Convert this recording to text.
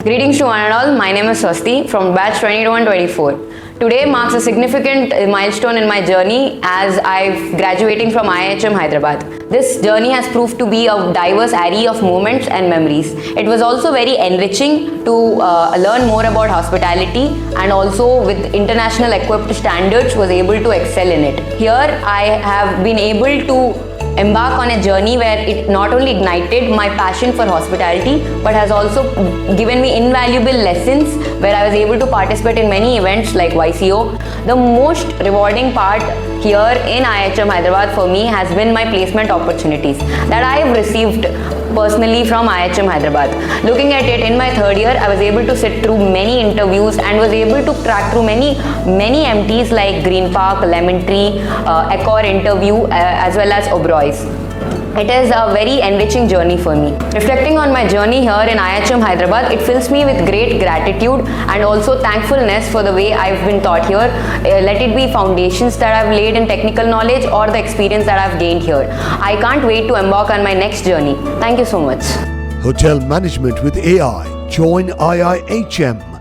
Greetings to one and all. My name is Swasthi from batch 21-24. Today marks a significant milestone in my journey as I'm graduating from IIHM Hyderabad. This journey has proved to be a diverse array of moments and memories. It was also very enriching to learn more about hospitality, and also with international equipped standards was able to excel in it. Here I have been able to embark on a journey where it not only ignited my passion for hospitality but has also given me invaluable lessons where I was able to participate in many events like YCO. The most rewarding part here in IIHM Hyderabad for me has been my placement opportunities that I have received personally from IIHM Hyderabad. Looking at it, in my third year, I was able to sit through many interviews and was able to crack through many MTs like Green Park, Lemon Tree, Accor interview, as well as Oberoi's. It is a very enriching journey for me. Reflecting on my journey here in IIHM Hyderabad, it fills me with great gratitude and also thankfulness for the way I've been taught here. Let it be foundations that I've laid in technical knowledge or the experience that I've gained here. I can't wait to embark on my next journey. Thank you so much. Hotel Management with AI. Join IIHM.